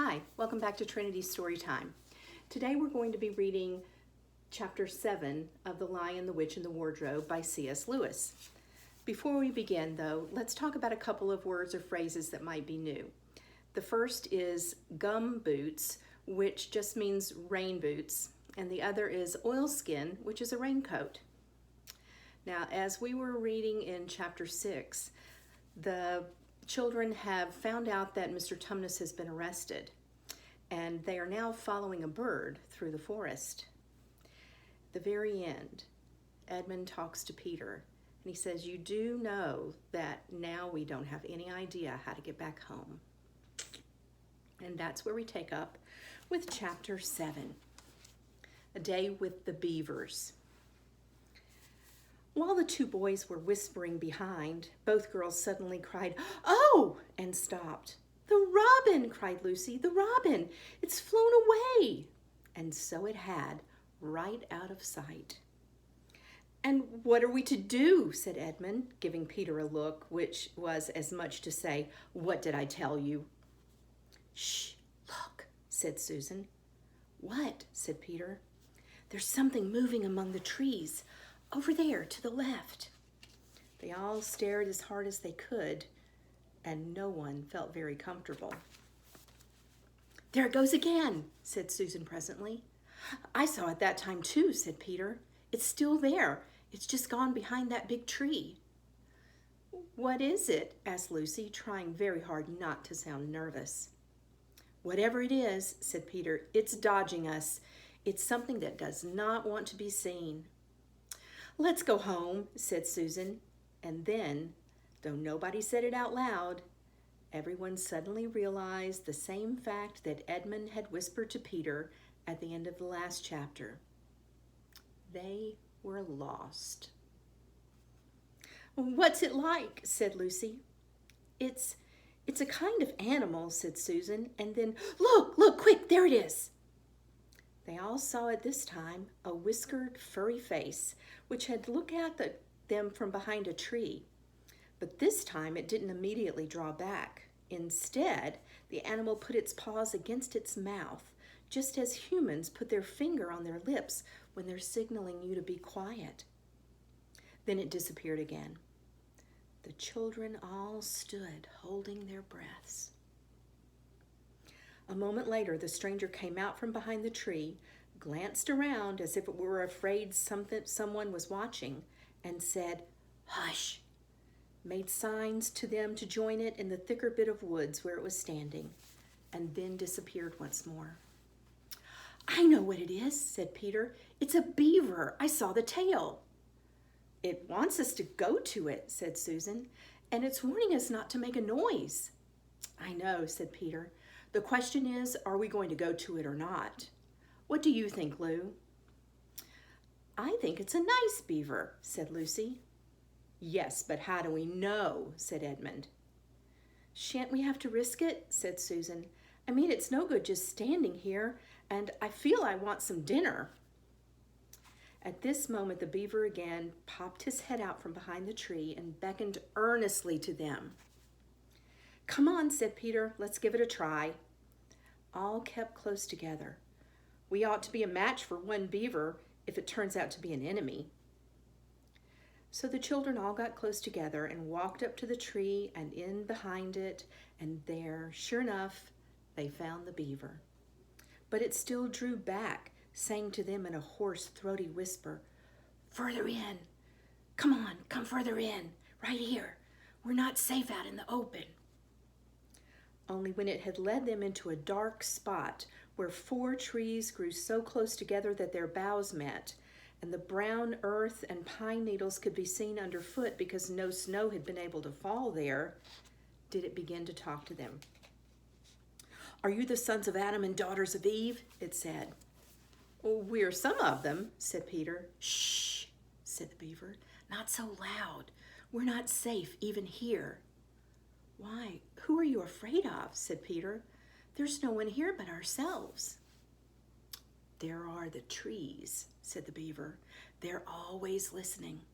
Hi, welcome back to Trinity Storytime. Today we're going to be reading Chapter 7 of The Lion, the Witch, and the Wardrobe by C.S. Lewis. Before we begin, though, let's talk about a couple of words or phrases that might be new. The first is gum boots, which just means rain boots, and the other is oilskin, which is a raincoat. Now, as we were reading in Chapter 6, the children have found out that Mr. Tumnus has been arrested, and they are now following a bird through the forest. At the very end, Edmund talks to Peter, and he says, "You do know that now we don't have any idea how to get back home." And that's where we take up with Chapter 7, A Day with the Beavers. While the two boys were whispering behind, both girls suddenly cried, "Oh!" and stopped. "The robin!" cried Lucy. "The robin! It's flown away!" And so it had, right out of sight. "And what are we to do?" said Edmund, giving Peter a look which was as much to say, "What did I tell you?" "Shh, look," said Susan. "What?" said Peter. "There's something moving among the trees. Over there, to the left." They all stared as hard as they could, and no one felt very comfortable. "There it goes again," said Susan presently. "I saw it that time too," said Peter. "It's still there. It's just gone behind that big tree." "What is it?" asked Lucy, trying very hard not to sound nervous. "Whatever it is," said Peter, "it's dodging us. It's something that does not want to be seen." "Let's go home," said Susan. And then, though nobody said it out loud, everyone suddenly realized the same fact that Edmund had whispered to Peter at the end of the last chapter. They were lost. "What's it like?" said Lucy. It's a kind of animal," said Susan, and then, Look, quick, there it is." They all saw it this time, a whiskered, furry face, which had looked at them from behind a tree. But this time it didn't immediately draw back. Instead, the animal put its paws against its mouth, just as humans put their finger on their lips when they're signaling you to be quiet. Then it disappeared again. The children all stood holding their breaths. A moment later, the stranger came out from behind the tree, glanced around as if it were afraid someone was watching, and said, "Hush," made signs to them to join it in the thicker bit of woods where it was standing, and then disappeared once more. "I know what it is," said Peter. "It's a beaver. I saw the tail." "It wants us to go to it," said Susan, "and it's warning us not to make a noise." "I know," said Peter. "The question is, are we going to go to it or not? What do you think, Lou?" "I think it's a nice beaver," said Lucy. "Yes, but how do we know?" said Edmund. "Shan't we have to risk it?" said Susan. "I mean, it's no good just standing here, and I feel I want some dinner." At this moment, the beaver again popped his head out from behind the tree and beckoned earnestly to them. "Come on," said Peter. "Let's give it a try." All kept close together. "We ought to be a match for one beaver if it turns out to be an enemy." So the children all got close together and walked up to the tree and in behind it, and there, sure enough, they found the beaver. But it still drew back, saying to them in a hoarse, throaty whisper, "Further in. Come on, come further in, right here. We're not safe out in the open." Only when it had led them into a dark spot where 4 trees grew so close together that their boughs met, and the brown earth and pine needles could be seen underfoot because no snow had been able to fall there, did it begin to talk to them. "Are you the sons of Adam and daughters of Eve?" it said. "We're some of them," said Peter. "Shh," said the beaver. "Not so loud. We're not safe even here." "Why, who are you afraid of?" said Peter. "There's no one here but ourselves." "There are the trees," said the beaver. "They're always listening.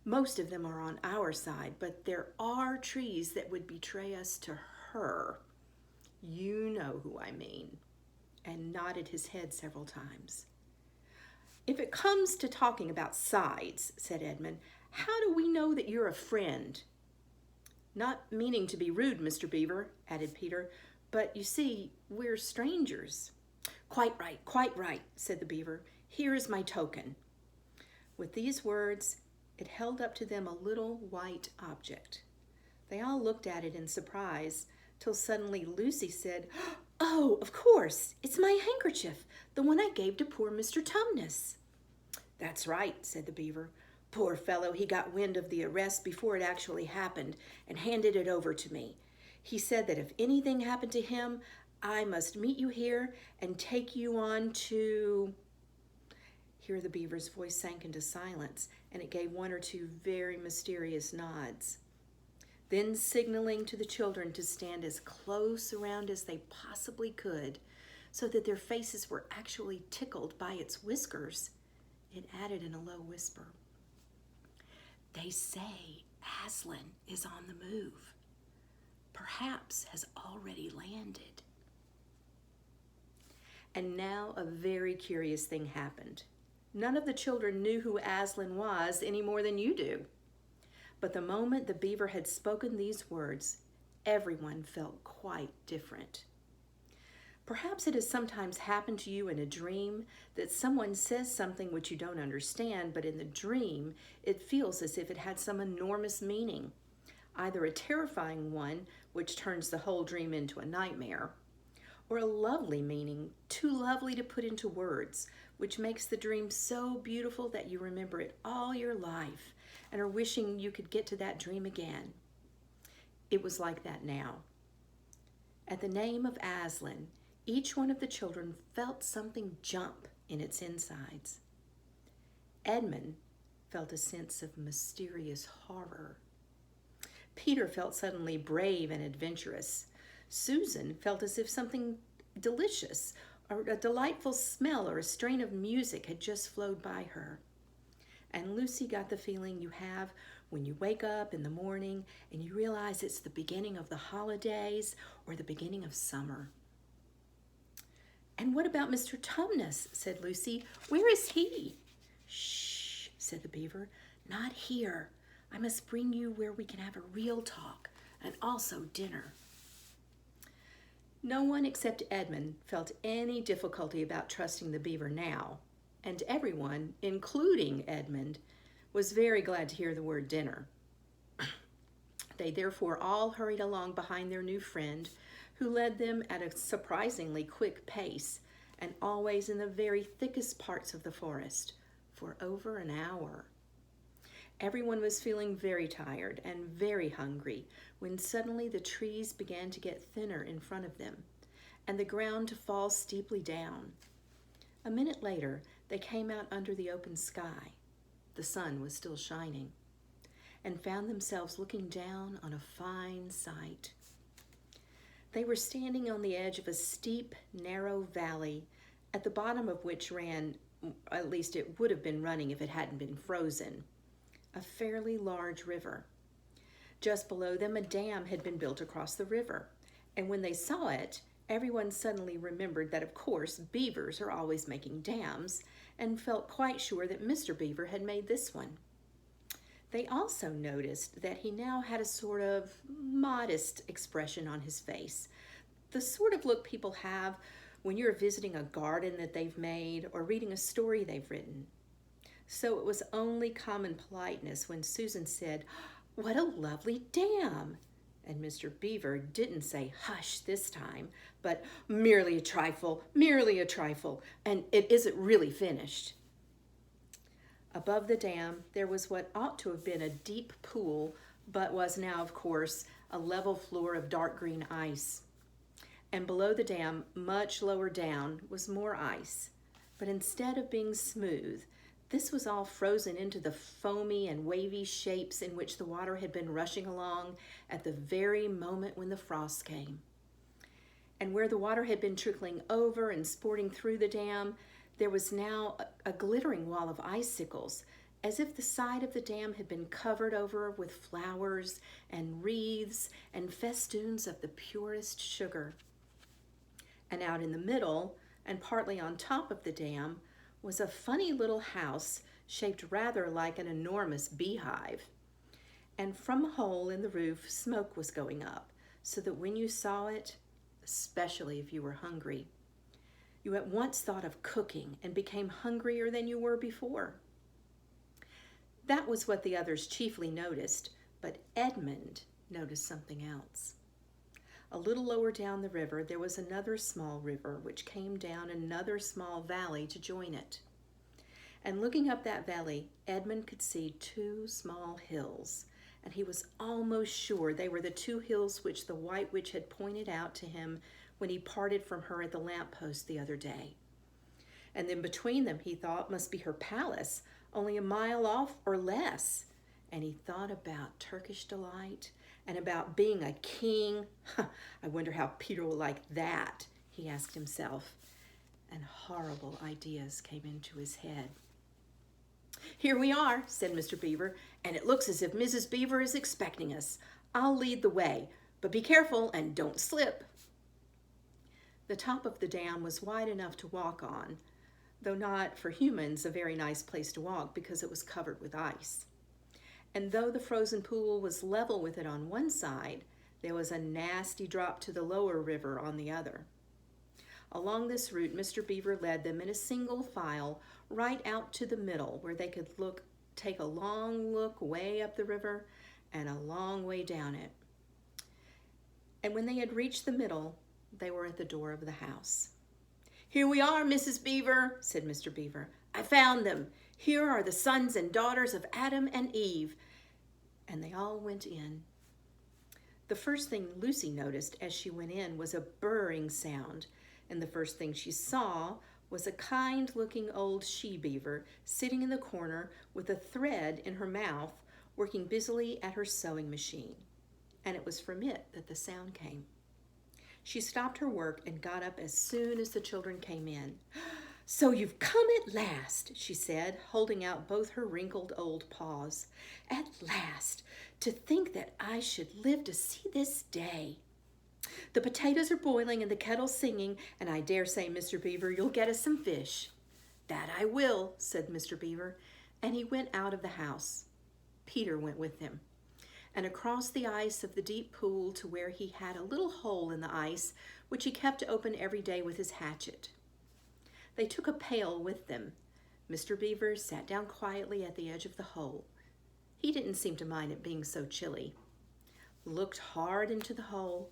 Most of them are on our side, but there are trees that would betray us to her. You know who I mean," and nodded his head several times. "If it comes to talking about sides," said Edmund, "how do we know that you're a friend?" "Not meaning to be rude, Mr. Beaver," added Peter, "but you see, we're strangers." Quite right," said the Beaver. "Here is my token." With these words, it held up to them a little white object. They all looked at it in surprise, till suddenly Lucy said, "Oh, of course, it's my handkerchief, the one I gave to poor Mr. Tumnus." "That's right," said the Beaver. "Poor fellow, he got wind of the arrest before it actually happened and handed it over to me. He said that if anything happened to him, I must meet you here and take you on to—" Here the Beaver's voice sank into silence, and it gave one or two very mysterious nods. Then, signaling to the children to stand as close around as they possibly could, so that their faces were actually tickled by its whiskers, it added in a low whisper, "They say Aslan is on the move. Perhaps has already landed." And now a very curious thing happened. None of the children knew who Aslan was any more than you do. But the moment the Beaver had spoken these words, everyone felt quite different. Perhaps it has sometimes happened to you in a dream that someone says something which you don't understand, but in the dream it feels as if it had some enormous meaning, either a terrifying one, which turns the whole dream into a nightmare, or a lovely meaning, too lovely to put into words, which makes the dream so beautiful that you remember it all your life and are wishing you could get to that dream again. It was like that now. At the name of Aslan, each one of the children felt something jump in its insides. Edmund felt a sense of mysterious horror. Peter felt suddenly brave and adventurous. Susan felt as if something delicious, or a delightful smell or a strain of music had just flowed by her. And Lucy got the feeling you have when you wake up in the morning and you realize it's the beginning of the holidays or the beginning of summer. "And what about Mr. Tumnus?" said Lucy. "Where is he?" "Shh," said the Beaver. "Not here. I must bring you where we can have a real talk and also dinner." No one except Edmund felt any difficulty about trusting the Beaver now, and everyone, including Edmund, was very glad to hear the word dinner. They therefore all hurried along behind their new friend, who led them at a surprisingly quick pace, and always in the very thickest parts of the forest, for over an hour. Everyone was feeling very tired and very hungry when suddenly the trees began to get thinner in front of them and the ground to fall steeply down. A minute later, they came out under the open sky. The sun was still shining, and found themselves looking down on a fine sight. They were standing on the edge of a steep, narrow valley, at the bottom of which ran, at least it would have been running if it hadn't been frozen, a fairly large river. Just below them, a dam had been built across the river, and when they saw it, everyone suddenly remembered that, of course, beavers are always making dams, and felt quite sure that Mr. Beaver had made this one. They also noticed that he now had a sort of modest expression on his face, the sort of look people have when you're visiting a garden that they've made or reading a story they've written. So it was only common politeness when Susan said, "What a lovely dam!" And Mr. Beaver didn't say hush this time, but merely a trifle, and it isn't really finished. Above the dam, there was what ought to have been a deep pool, but was now, of course, a level floor of dark green ice. And below the dam, much lower down, was more ice. But instead of being smooth, this was all frozen into the foamy and wavy shapes in which the water had been rushing along at the very moment when the frost came. And where the water had been trickling over and sporting through the dam, there was now a glittering wall of icicles, as if the side of the dam had been covered over with flowers and wreaths and festoons of the purest sugar. And out in the middle, and partly on top of the dam, was a funny little house shaped rather like an enormous beehive. And from a hole in the roof, smoke was going up, so that when you saw it, especially if you were hungry, you at once thought of cooking and became hungrier than you were before. That was what the others chiefly noticed, but Edmund noticed something else. A little lower down the river, there was another small river which came down another small valley to join it. And looking up that valley, Edmund could see two small hills, and he was almost sure they were the two hills which the White Witch had pointed out to him when he parted from her at the lamppost the other day. And then between them, he thought, must be her palace, only a mile off or less. And he thought about Turkish delight and about being a king. I wonder how Peter will like that, he asked himself. And horrible ideas came into his head. "Here we are," said Mr. Beaver, "and it looks as if Mrs. Beaver is expecting us. I'll lead the way, but be careful and don't slip." The top of the dam was wide enough to walk on, though not for humans a very nice place to walk because it was covered with ice. And though the frozen pool was level with it on one side, there was a nasty drop to the lower river on the other. Along this route, Mr. Beaver led them in a single file right out to the middle where they could take a long look way up the river and a long way down it. And when they had reached the middle, they were at the door of the house. "Here we are, Mrs. Beaver," said Mr. Beaver. "I found them. Here are the sons and daughters of Adam and Eve." And they all went in. The first thing Lucy noticed as she went in was a burring sound, and the first thing she saw was a kind-looking old she-beaver sitting in the corner with a thread in her mouth, working busily at her sewing machine. And it was from it that the sound came. She stopped her work and got up as soon as the children came in. "So you've come at last," she said, holding out both her wrinkled old paws. "At last! To think that I should live to see this day. The potatoes are boiling and the kettle's singing, and I dare say, Mr. Beaver, you'll get us some fish." "That I will," said Mr. Beaver, and he went out of the house. Peter went with him, and across the ice of the deep pool to where he had a little hole in the ice, which he kept open every day with his hatchet. They took a pail with them. Mr. Beaver sat down quietly at the edge of the hole. He didn't seem to mind it being so chilly. Looked hard into the hole,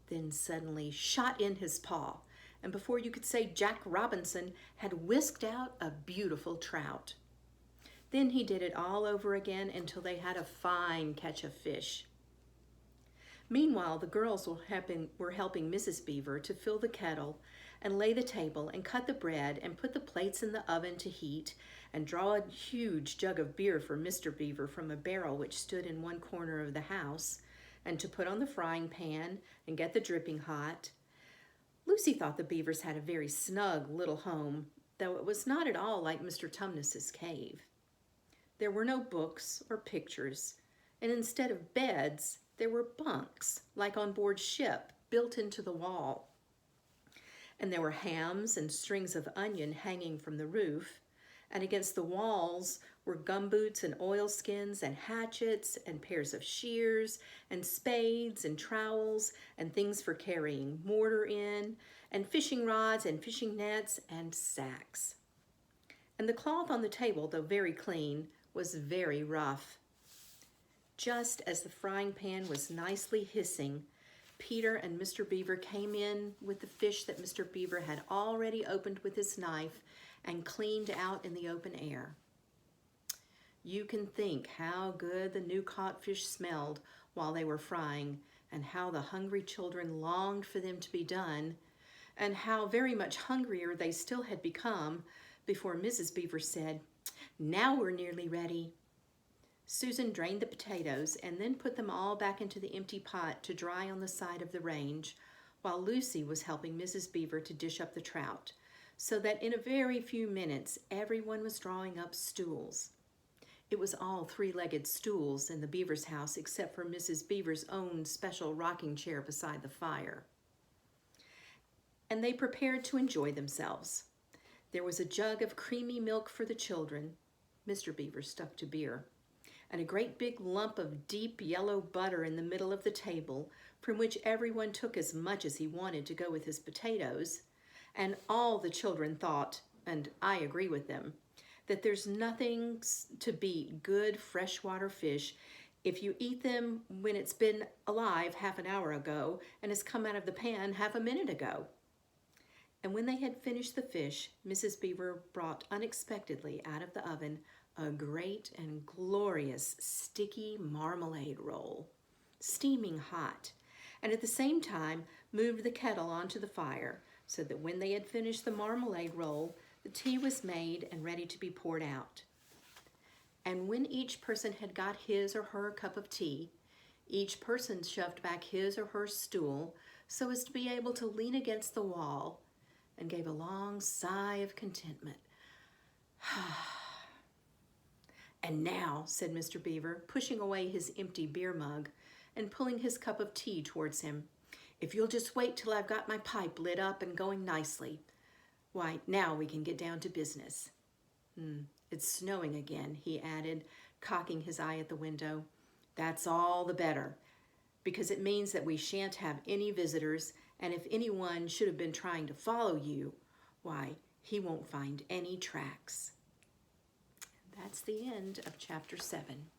then suddenly shot in his paw, and before you could say Jack Robinson, had whisked out a beautiful trout. Then he did it all over again until they had a fine catch of fish. Meanwhile, the girls were helping Mrs. Beaver to fill the kettle and lay the table and cut the bread and put the plates in the oven to heat and draw a huge jug of beer for Mr. Beaver from a barrel which stood in one corner of the house, and to put on the frying pan and get the dripping hot. Lucy thought the Beavers had a very snug little home, though it was not at all like Mr. Tumnus's cave. There were no books or pictures, and instead of beds, there were bunks, like on board ship, built into the wall. And there were hams and strings of onion hanging from the roof, and against the walls were gumboots and oilskins and hatchets and pairs of shears and spades and trowels and things for carrying mortar in, and fishing rods and fishing nets and sacks. And the cloth on the table, though very clean, was very rough. Just as the frying pan was nicely hissing, Peter and Mr. Beaver came in with the fish that Mr. Beaver had already opened with his knife and cleaned out in the open air. You can think how good the new caught fish smelled while they were frying, and how the hungry children longed for them to be done, and how very much hungrier they still had become before Mrs. Beaver said, "Now we're nearly ready." Susan drained the potatoes and then put them all back into the empty pot to dry on the side of the range, while Lucy was helping Mrs. Beaver to dish up the trout, so that in a very few minutes everyone was drawing up stools. It was all three-legged stools in the Beaver's house except for Mrs. Beaver's own special rocking chair beside the fire. and they prepared to enjoy themselves. There was a jug of creamy milk for the children. Mr. Beaver stuck to beer. And a great big lump of deep yellow butter in the middle of the table, from which everyone took as much as he wanted to go with his potatoes. And all the children thought, and I agree with them, that there's nothing to beat good freshwater fish if you eat them when it's been alive half an hour ago and has come out of the pan half a minute ago. And when they had finished the fish, Mrs. Beaver brought unexpectedly out of the oven a great and glorious sticky marmalade roll, steaming hot, and at the same time moved the kettle onto the fire so that when they had finished the marmalade roll, the tea was made and ready to be poured out. And when each person had got his or her cup of tea, each person shoved back his or her stool so as to be able to lean against the wall and gave a long sigh of contentment. "And now," said Mr. Beaver, pushing away his empty beer mug and pulling his cup of tea towards him, "if you'll just wait till I've got my pipe lit up and going nicely, why, now we can get down to business. It's snowing again," he added, cocking his eye at the window. "That's all the better, because it means that we shan't have any visitors, and if anyone should have been trying to follow you, why, he won't find any tracks." That's the end of chapter 7.